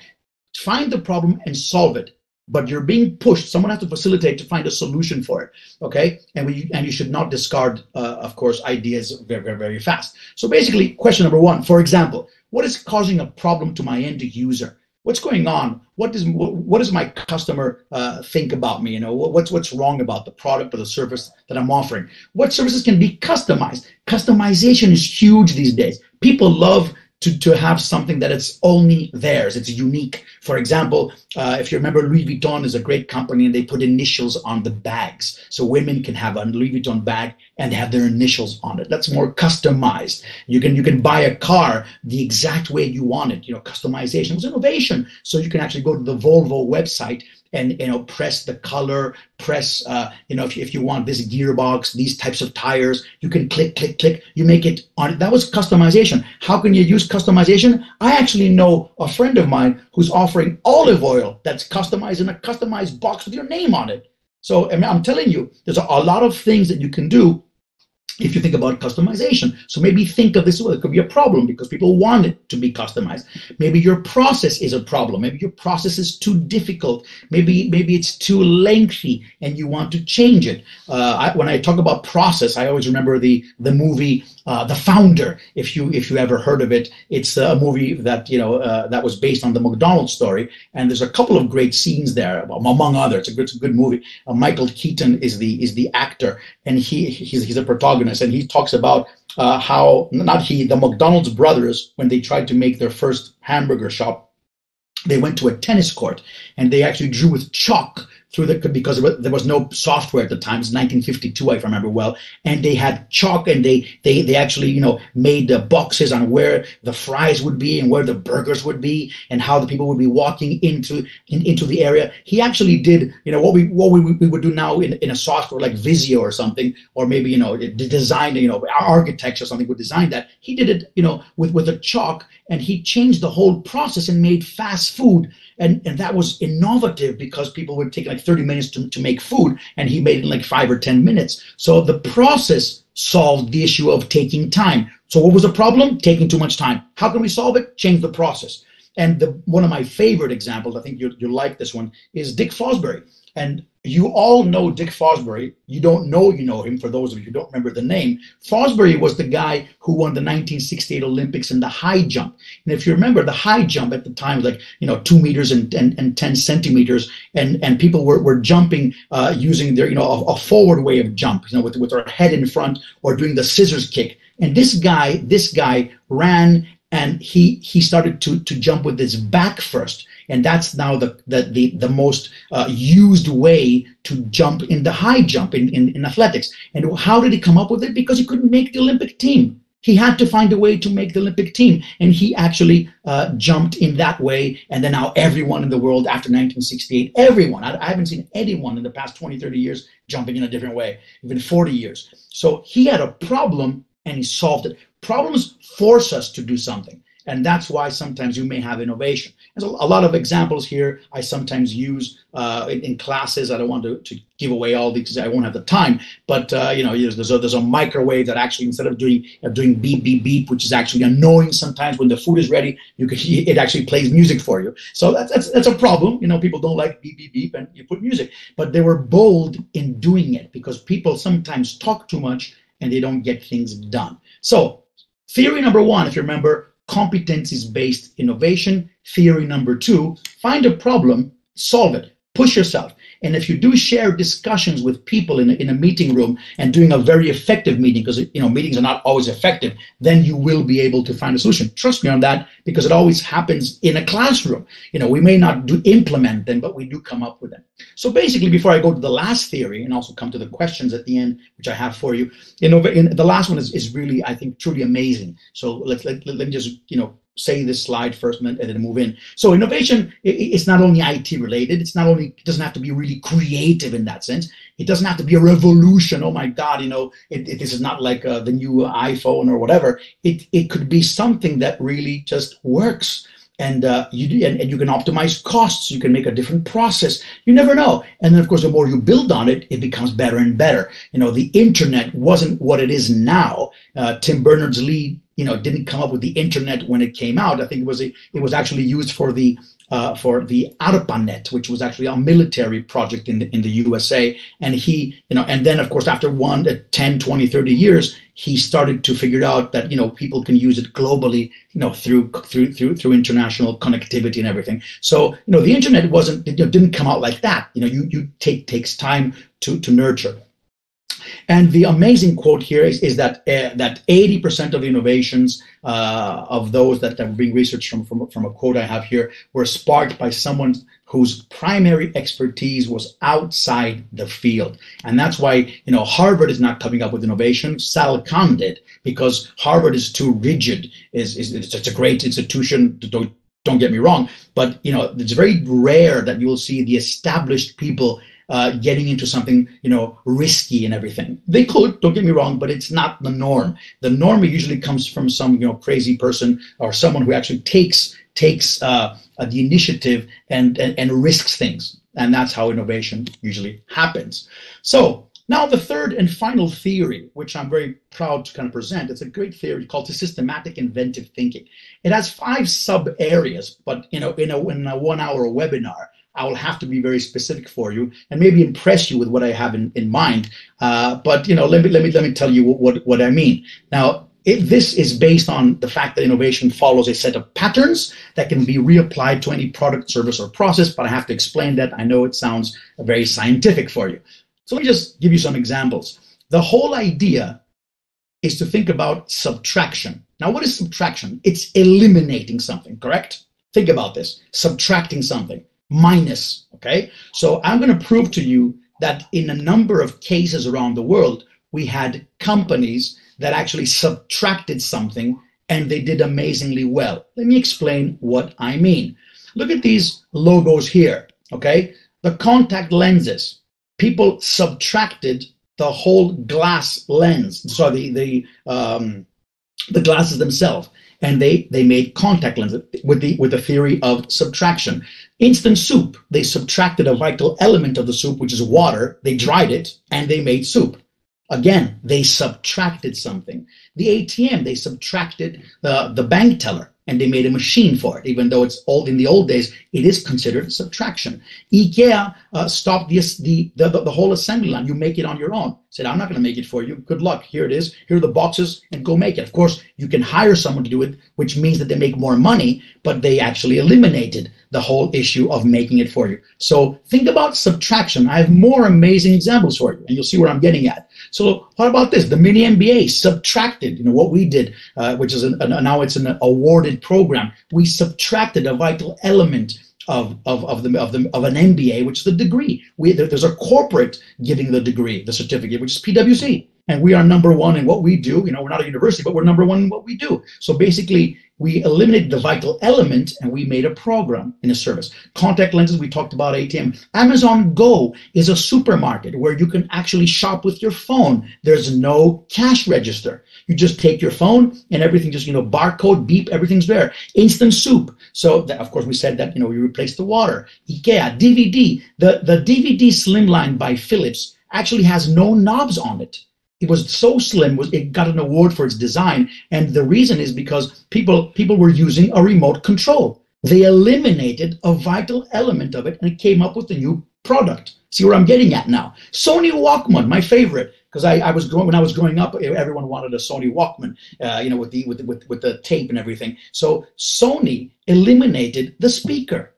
Find the problem and solve it. But you're being pushed. Someone has to facilitate to find a solution for it, okay? And you should not discard, of course, ideas very, very, very fast. So basically, question number 1, for example, what is causing a problem to my end user? What's going on? What does my customer think about me? What's wrong about the product or the service that I'm offering? What services can be customized? Customization is huge these days. People love to have something that it's only theirs, it's unique. For example, if you remember, Louis Vuitton is a great company and they put initials on the bags. So women can have a Louis Vuitton bag and have their initials on it. That's more customized. You can buy a car the exact way you want it. Customization was innovation. So you can actually go to the Volvo website and press the color, press if you want this gearbox, these types of tires, you can click, you make it on it. That was customization. How can you use customization? I actually know a friend of mine who's offering olive oil that's customized in a customized box with your name on it. So I'm telling you, there's a lot of things that you can do if you think about customization. So maybe think of this, well, it could be a problem because people want it to be customized. Maybe your process is a problem. Maybe your process is too difficult. Maybe it's too lengthy and you want to change it. When I talk about process, I always remember the movie The Founder. If you ever heard of it, it's a movie that that was based on the McDonald's story, and there's a couple of great scenes there, among others. It's a good movie. Michael Keaton is the actor, and he's a protagonist, and he talks about how the McDonald's brothers, when they tried to make their first hamburger shop, they went to a tennis court and they actually drew with chalk because there was no software at the time. It's 1952, if I remember well, and they had chalk, and they actually made the boxes on where the fries would be and where the burgers would be and how the people would be walking into the area. He actually did what we would do now in a software like Visio or something, or maybe the design, architects or something would design that. He did it with a chalk, and he changed the whole process and made fast food. And that was innovative because people would take like 30 minutes to make food, and he made it in like 5 or 10 minutes. So the process solved the issue of taking time. So what was the problem? Taking too much time. How can we solve it? Change the process. And one of my favorite examples, I think you like this one, is Dick Fosbury. And you all know Dick Fosbury. You don't know you know him, for those of you who don't remember the name. Fosbury was the guy who won the 1968 Olympics in the high jump. And if you remember, the high jump at the time was like 2 meters and 10 centimeters, and people were jumping using their a forward way of jump, with their head in front, or doing the scissors kick. And this guy ran, and he started to jump with his back first. And that's now the most used way to jump in the high jump in athletics. And how did he come up with it? Because he couldn't make the Olympic team. He had to find a way to make the Olympic team. And he actually jumped in that way. And then now everyone in the world after 1968, everyone, I haven't seen anyone in the past 20, 30 years jumping in a different way, even 40 years. So he had a problem and he solved it. Problems force us to do something. And that's why sometimes you may have innovation. There's a lot of examples here I sometimes use in classes. I don't want to give away all these because I won't have the time. But there's a microwave that actually, instead of doing beep beep beep, which is actually annoying sometimes when the food is ready, it actually plays music for you. So that's a problem. People don't like beep beep beep, and you put music. But they were bold in doing it because people sometimes talk too much and they don't get things done. So theory number one, if you remember, competencies-based innovation. Theory number two, find a problem, solve it, push yourself. And if you do share discussions with people in a meeting room and doing a very effective meeting, because meetings are not always effective, then you will be able to find a solution. Trust me on that, because it always happens in a classroom. We may not implement them, but we do come up with them. So basically, before I go to the last theory and also come to the questions at the end, which I have for you, the last one is really, I think, truly amazing. So let me just say this slide first and then move in. So innovation is not only IT related. It doesn't have to be really creative in that sense. It doesn't have to be a revolution. Oh my God, this is not like the new iPhone or whatever. It could be something that really just works. And you can optimize costs. You can make a different process. You never know. And then, of course, the more you build on it, it becomes better and better. The internet wasn't what it is now. Tim Berners-Lee, didn't come up with the internet when it came out. I think it was actually used for the ARPANET, which was actually a military project in the USA. And and then, of course, after 10, 20, 30 years, he started to figure out that, people can use it globally, through international connectivity and everything. So, the internet didn't come out like that. Takes time to nurture. And the amazing quote here is that 80% of the innovations of those that are being researched from a quote I have here were sparked by someone whose primary expertise was outside the field. And that's why Harvard is not coming up with innovation. Sal Khan did, because Harvard is too rigid. It's a great institution. Don't get me wrong, but it's very rare that you will see the established people getting into something, risky and everything. They could, don't get me wrong, but it's not the norm. The norm usually comes from some, crazy person or someone who actually takes the initiative and risks things. And that's how innovation usually happens. So Now, the third and final theory, which I'm very proud to kind of present, it's a great theory called systematic inventive thinking. It has 5 sub areas, but in a 1 hour webinar, I will have to be very specific for you and maybe impress you with what I have in mind. But let me tell you what I mean. Now, this is based on the fact that innovation follows a set of patterns that can be reapplied to any product, service, or process. But I have to explain that. I know it sounds very scientific for you. So let me just give you some examples. The whole idea is to think about subtraction. Now, what is subtraction? It's eliminating something, correct? Think about this, subtracting something, minus, okay? So I'm going to prove to you that in a number of cases around the world, we had companies that actually subtracted something and they did amazingly well. Let me explain what I mean. Look at these logos here, okay? The contact lenses. People subtracted the whole glass lens, so the glasses themselves, and they made contact lenses with the theory of subtraction. Instant soup, they subtracted a vital element of the soup, which is water. They dried it and they made soup. Again, they subtracted something. The ATM, they subtracted the bank teller and they made a machine for it. Even though it's old, in the old days, it is considered subtraction. IKEA stopped the whole assembly line. You make it on your own. Said, I'm not going to make it for you. Good luck. Here it is. Here are the boxes and go make it. Of course, you can hire someone to do it, which means that they make more money, but they actually eliminated the whole issue of making it for you. So think about subtraction. I have more amazing examples for you, and you'll see where I'm getting at. So what about this? The mini MBA subtracted, what we did, which is now it's an awarded program. We subtracted a vital element of an MBA, which is the degree. There's a corporate giving the degree, the certificate, which is PwC. And we are number one in what we do. We're not a university, but we're number one in what we do. So basically, we eliminated the vital element and we made a program in a service. Contact lenses, we talked about ATM. Amazon Go is a supermarket where you can actually shop with your phone. There's no cash register. You just take your phone and everything just, barcode, beep, everything's there. Instant soup. So, of course, we said that, we replaced the water. IKEA, DVD. The DVD Slimline by Philips actually has no knobs on it. It was so slim, it got an award for its design. And the reason is because people were using a remote control. They eliminated a vital element of it and it came up with a new product. See where I'm getting at now? Sony Walkman, my favorite, because when I was growing up, everyone wanted a Sony Walkman, with the tape and everything. So Sony eliminated the speaker.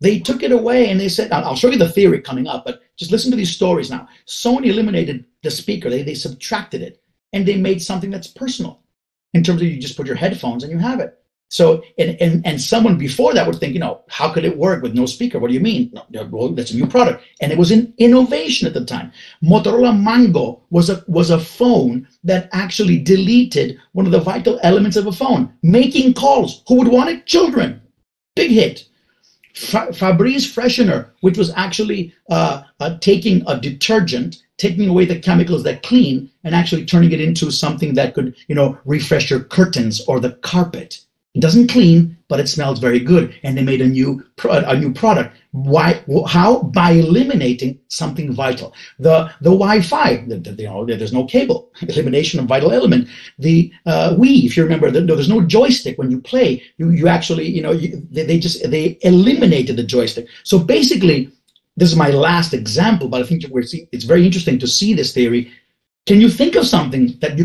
They took it away and they said, I'll show you the theory coming up, but just listen to these stories now. Sony eliminated the speaker. They subtracted it and they made something that's personal in terms of you just put your headphones and you have it. So, and someone before that would think, how could it work with no speaker? What do you mean? No, well, that's a new product. And it was an innovation at the time. Motorola Mango was a phone that actually deleted one of the vital elements of a phone, making calls. Who would want it? Children. Big hit. Febreze freshener, which was actually taking a detergent, taking away the chemicals that clean, and actually turning it into something that could, refresh your curtains or the carpet. It doesn't clean, but it smells very good. And they made a new product. Why? How? By eliminating something vital. The Wi-Fi, there's no cable. Elimination of vital element. The Wii, if you remember, there's no joystick when you play. You actually, they eliminated the joystick. So basically, this is my last example, but I think it's very interesting to see this theory. Can you think of something that you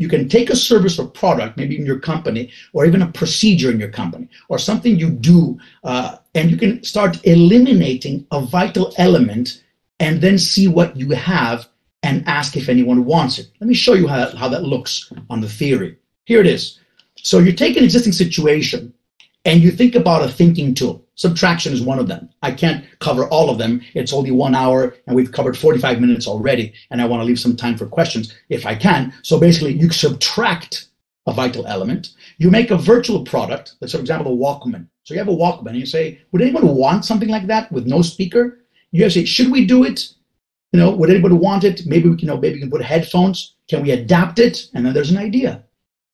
can take a service or product, maybe in your company, or even a procedure in your company, or something you do, and you can start eliminating a vital element and then see what you have and ask if anyone wants it. Let me show you how that looks on the theory. Here it is. So you take an existing situation and you think about a thinking tool. Subtraction is one of them. I can't cover all of them. It's only 1 hour and we've covered 45 minutes already. And I want to leave some time for questions if I can. So basically you subtract a vital element. You make a virtual product. Let's, for example, the Walkman. So you have a Walkman and you say, would anyone want something like that with no speaker? You have to say, should we do it? Would anybody want it? Maybe we can put headphones. Can we adapt it? And then there's an idea.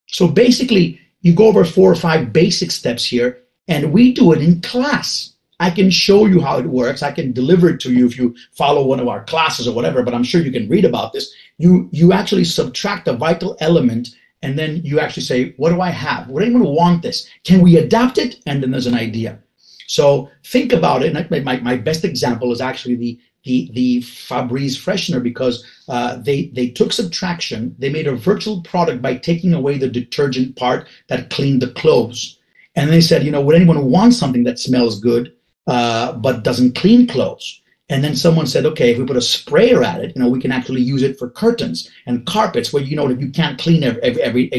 So basically you go over 4 or 5 basic steps here. And we do it in class. I can show you how it works. I can deliver it to you if you follow one of our classes or whatever, but I'm sure you can read about this. You actually subtract a vital element, and then you actually say, what do I have? Would anyone want this? Can we adapt it? And then there's an idea. So think about it. And my best example is actually the Febreze freshener, because they took subtraction. They made a virtual product by taking away the detergent part that cleaned the clothes. And they said, would anyone want something that smells good but doesn't clean clothes? And then someone said, okay, if we put a sprayer at it, we can actually use it for curtains and carpets where that you can't clean every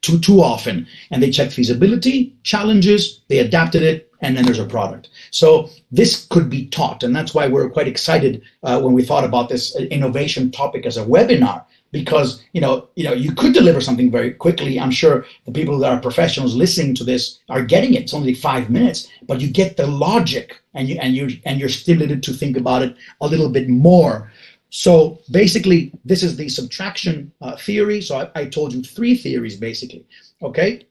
too often. And they checked feasibility, challenges, they adapted it, and then there's a product. So this could be taught, and that's why we're quite excited when we thought about this innovation topic as a webinar. Because you could deliver something very quickly. I'm sure the people that are professionals listening to this are getting it. It's only 5 minutes, but you get the logic, and you're stimulated to think about it a little bit more. So basically, this is the subtraction theory. So I told you 3 theories basically. Okay.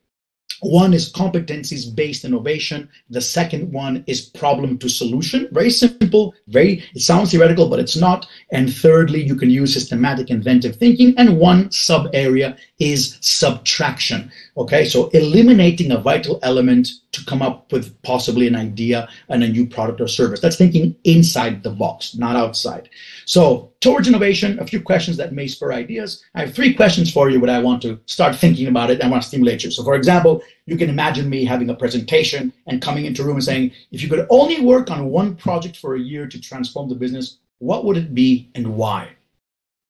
One is competencies-based innovation. The second one is problem to solution. Very simple, it sounds theoretical, but it's not. And thirdly, you can use systematic inventive thinking. And one sub-area is subtraction. Okay, so eliminating a vital element to come up with possibly an idea and a new product or service. That's thinking inside the box, not outside. So towards innovation, a few questions that may spur ideas. I have 3 questions for you, but I want to start thinking about it. I want to stimulate you. So for example, you can imagine me having a presentation and coming into a room and saying, if you could only work on one project for a year to transform the business, what would it be and why?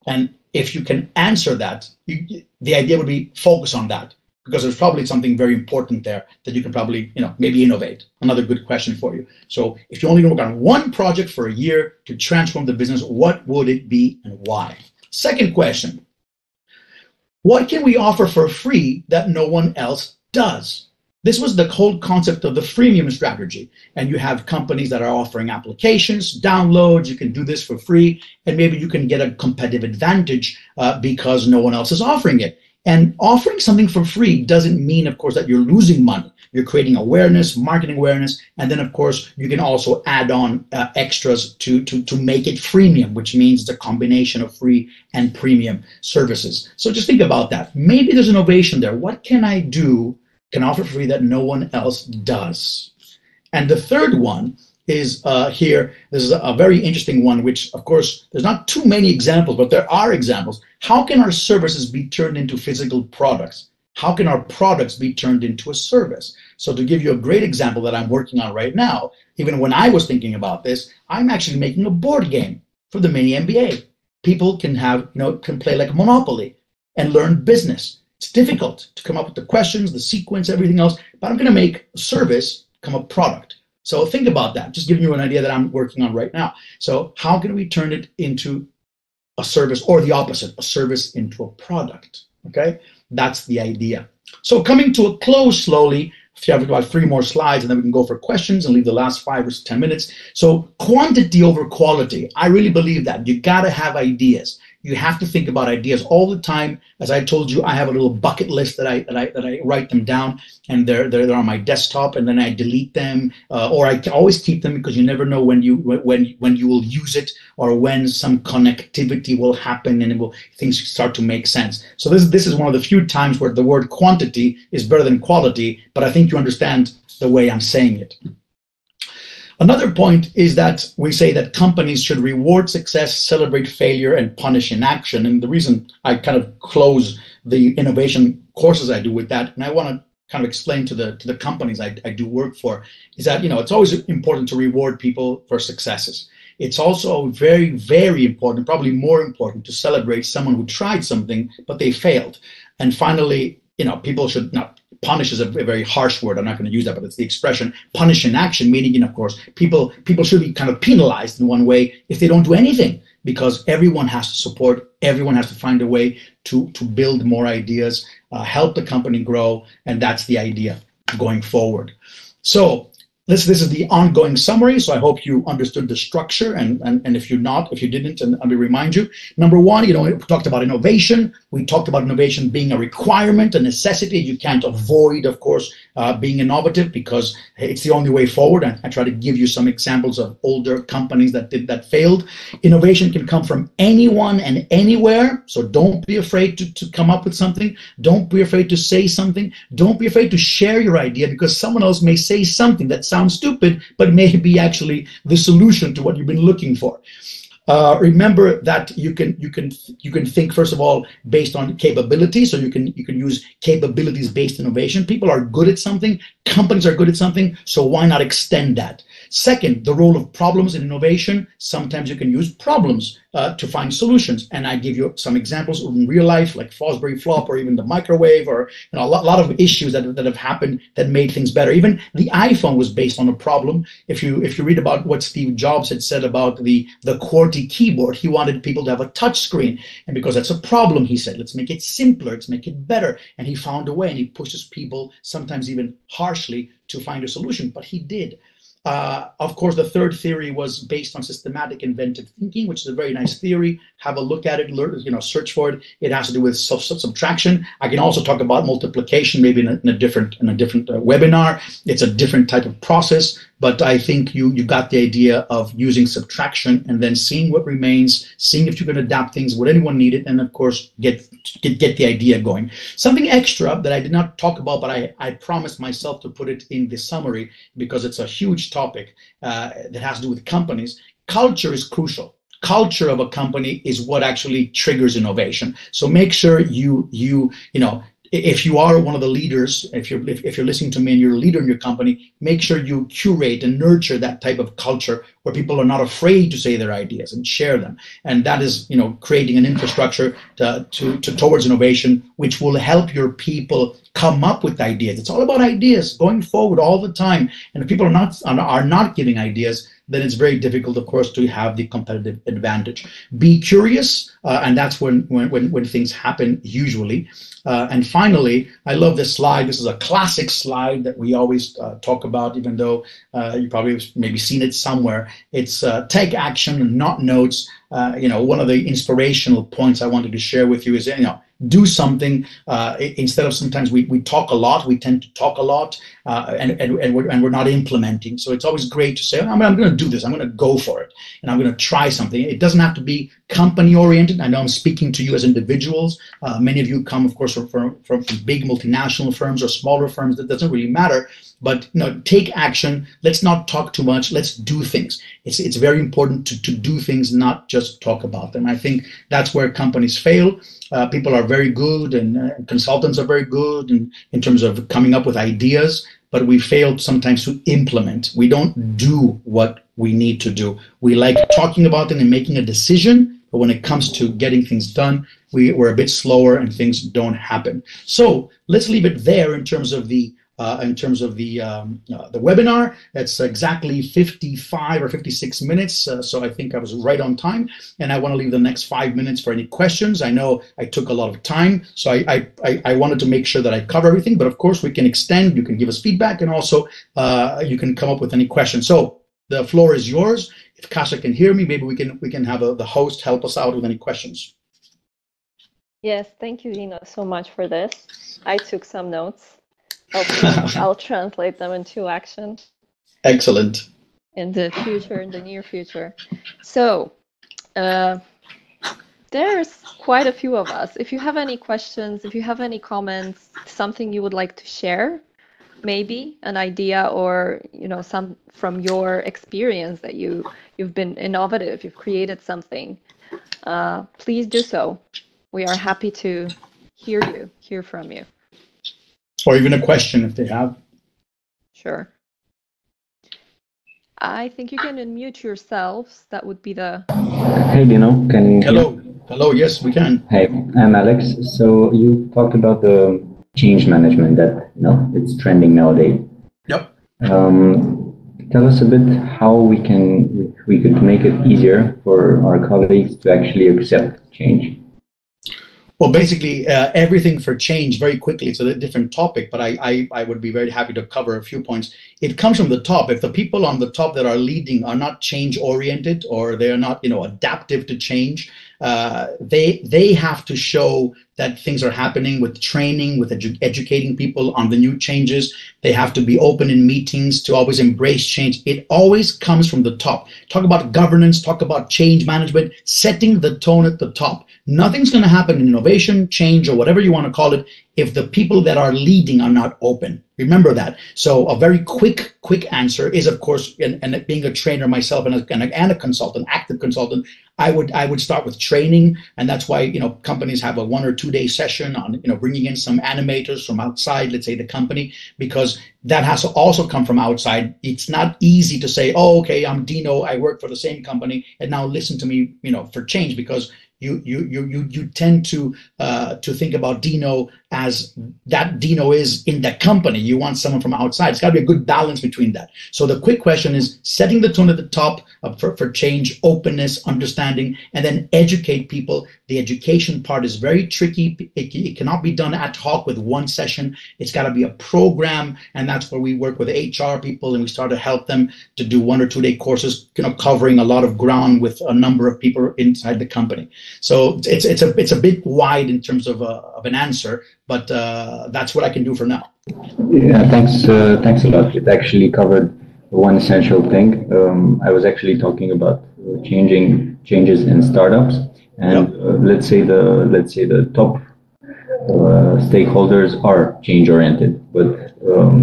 And if you can answer that, the idea would be focus on that, because there's probably something very important there that you can probably, maybe innovate. Another good question for you. So if you only work on one project for a year to transform the business, what would it be and why? Second question, what can we offer for free that no one else does? This was the whole concept of the freemium strategy. And you have companies that are offering applications, downloads, you can do this for free, and maybe you can get a competitive advantage because no one else is offering it. And offering something for free doesn't mean, of course, that you're losing money. You're creating awareness, marketing awareness, and then, of course, you can also add on extras to make it freemium, which means the combination of free and premium services. So just think about that. Maybe there's innovation there. What can I do, can offer free that no one else does? And the third one is here. This is a very interesting one, which, of course, there's not too many examples, but there are examples. How can our services be turned into physical products? How can our products be turned into a service? So to give you a great example that I'm working on right now, even when I was thinking about this, I'm actually making a board game for the mini MBA. People can can play like Monopoly and learn business. It's difficult to come up with the questions, the sequence, everything else, but I'm going to make a service become a product. So think about that, just giving you an idea that I'm working on right now. So how can we turn it into a service, or the opposite, a service into a product? Okay, that's the idea. So coming to a close slowly, if you have about 3 more slides, and then we can go for questions and leave the last 5 or 10 minutes. So quantity over quality. I really believe that. You got to have ideas. You have to think about ideas all the time. As I told you, I have a little bucket list that I write them down, and they're on my desktop, and then I delete them, or I always keep them, because you never know when you will use it, or when some connectivity will happen and things start to make sense. So this is one of the few times where the word quantity is better than quality, but I think you understand the way I'm saying it. Another point is that we say that companies should reward success, celebrate failure, and punish inaction. And the reason I kind of close the innovation courses I do with that, and I want to kind of explain to the companies I do work for, is that it's always important to reward people for successes. It's also very, very important, probably more important, to celebrate someone who tried something but they failed. And finally, people should not. Punish is a very harsh word. I'm not going to use that, but it's the expression punish in action, meaning, of course, people should be kind of penalized in one way if they don't do anything, because everyone has to support, everyone has to find a way to build more ideas, help the company grow, and that's the idea going forward. So this is the ongoing summary, so I hope you understood the structure, and if you didn't, and let me remind you. Number one, we talked about innovation. We talked about innovation being a requirement, a necessity. You can't avoid, of course, being innovative because it's the only way forward. And I try to give you some examples of older companies that failed. Innovation can come from anyone and anywhere, so don't be afraid to come up with something. Don't be afraid to say something. Don't be afraid to share your idea, because someone else may say something that sounds stupid, but may be actually the solution to what you've been looking for. Remember that you can think, first of all, based on capability. So you can use capabilities-based innovation. People are good at something, companies are good at something, so why not extend that? Second, the role of problems in innovation. Sometimes you can use problems to find solutions. And I give you some examples in real life, like Fosbury flop, or even the microwave, or a lot of issues that have happened that made things better. Even the iPhone was based on a problem. If you read about what Steve Jobs had said about the QWERTY keyboard, he wanted people to have a touch screen. And because that's a problem, he said, let's make it simpler, let's make it better. And he found a way, and he pushes people, sometimes even harshly, to find a solution, but he did. Of course, the third theory was based on systematic inventive thinking, which is a very nice theory. Have a look at it, learn, search for it. It has to do with subtraction. I can also talk about multiplication, maybe in a different webinar. It's a different type of process, but I think you got the idea of using subtraction and then seeing what remains, seeing if you can adapt things. Would anyone need it? And of course, get the idea going. Something extra that I did not talk about, but I promised myself to put it in the summary because it's a huge topic that has to do with companies. Culture is crucial. Culture of a company is what actually triggers innovation. So make sure if you are one of the leaders, if you're listening to me and you're a leader in your company, make sure you curate and nurture that type of culture where people are not afraid to say their ideas and share them. And that is, creating an infrastructure towards innovation, which will help your people come up with ideas. It's all about ideas going forward all the time. And if people are not giving ideas, then it's very difficult, of course, to have the competitive advantage. Be curious, and that's when things happen usually. And finally, I love this slide. This is a classic slide that we always talk about, even though you probably have maybe seen it somewhere. It's take action, not notes. One of the inspirational points I wanted to share with you is, do something instead of sometimes we talk a lot. We tend to talk a lot, and we're not implementing. So it's always great to say, I'm going to do this. I'm going to go for it, and I'm going to try something. It doesn't have to be company oriented. I know I'm speaking to you as individuals. Many of you come, of course, from big multinational firms or smaller firms. That doesn't really matter. But take action. Let's not talk too much. Let's do things. It's very important to do things, not just talk about them. I think that's where companies fail. People are very good, and consultants are very good in terms of coming up with ideas, but we fail sometimes to implement. We don't do what we need to do. We like talking about them and making a decision, but when it comes to getting things done, we're a bit slower and things don't happen. So let's leave it there in terms of the webinar. That's exactly 55 or 56 minutes, so I think I was right on time, and I want to leave the next 5 minutes for any questions. I know I took a lot of time, so I wanted to make sure that I cover everything, but of course we can extend, you can give us feedback, and also you can come up with any questions. So the floor is yours. If Kasia can hear me, maybe we can have the host help us out with any questions. Yes, thank you, Dino, so much for this. I took some notes. I'll translate them into action. Excellent. In the near future. So there's quite a few of us. If you have any questions, if you have any comments, something you would like to share, maybe an idea, or some from your experience that you've been innovative, you've created something, please do so. We are happy to hear from you. Or even a question if they have. Sure. I think you can unmute yourselves. That would be the... Hey, Dino, can you... Hello. Hello, yes, we can. Hey, I'm Alex. So you talked about the change management that, it's trending nowadays. Yep. Tell us a bit how we could make it easier for our colleagues to actually accept change. Well, basically, everything for change very quickly. It's a different topic, but I would be very happy to cover a few points. It comes from the top. If the people on the top that are leading are not change oriented, or they're not, adaptive to change, they have to show that things are happening with training, with educating people on the new changes. They have to be open in meetings to always embrace change. It always comes from the top. Talk about governance, talk about change management, setting the tone at the top. Nothing's going to happen in innovation, change, or whatever you want to call it if the people that are leading are not open. Remember that. So a very quick answer is, of course, and being a trainer myself and a consultant, active consultant, I would start with training, and that's why companies have a 1 or 2 day session on bringing in some animators from outside, let's say the company, because that has to also come from outside. It's not easy to say, oh, okay, I'm Dino, I work for the same company, and now listen to me, for change, because you tend to think about Dino as that Dino is in the company. You want someone from outside. It's got to be a good balance between that. So the quick question is setting the tone at the top for change, openness, understanding, and then educate people. The education part is very tricky. It cannot be done ad hoc with one session. It's got to be a program, and that's where we work with HR people, and we start to help them to do 1 or 2 day courses, covering a lot of ground with a number of people inside the company. So it's a bit wide in terms of an answer, but that's what I can do for now. Yeah, thanks a lot. It actually covered one essential thing. I was actually talking about changes in startups, and let's say the top stakeholders are change oriented, but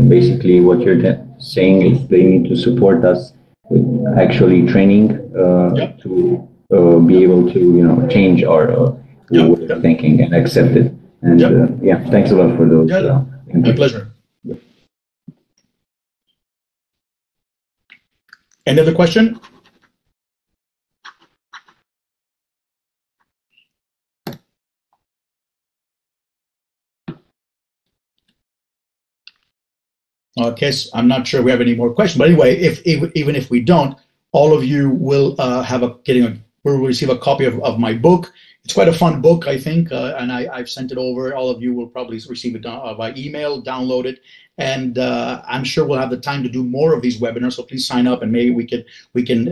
basically what you're saying is they need to support us with actually training to be able to change our way of thinking and accept it. And thanks a lot for those. My pleasure. Any other question? Okay, so I'm not sure we have any more questions, but anyway, even if we don't, all of you will will receive a copy of my book. It's quite a fun book, I think, and I've sent it over. All of you will probably receive it by email, download it, and I'm sure we'll have the time to do more of these webinars. So please sign up, and maybe we can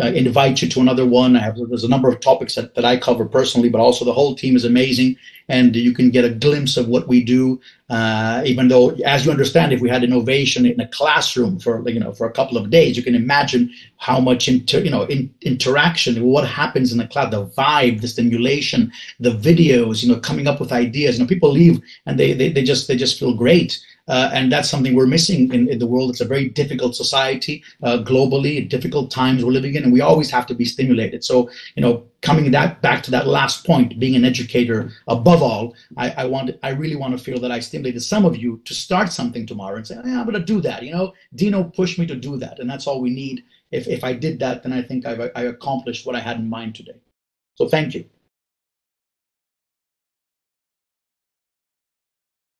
invite you to another one. There's a number of topics that I cover personally, but also the whole team is amazing, and you can get a glimpse of what we do. Even though, as you understand, if we had innovation in a classroom for a couple of days, you can imagine how much interaction, what happens in the class, the vibe, the stimulation, the videos, coming up with ideas. People leave and they just feel great. And that's something we're missing in the world. It's a very difficult society globally, difficult times we're living in, and we always have to be stimulated. So, coming back to that last point, being an educator above all, I really want to feel that I stimulated some of you to start something tomorrow and say, I'm going to do that. Dino pushed me to do that, and that's all we need. If I did that, then I think I accomplished what I had in mind today. So thank you.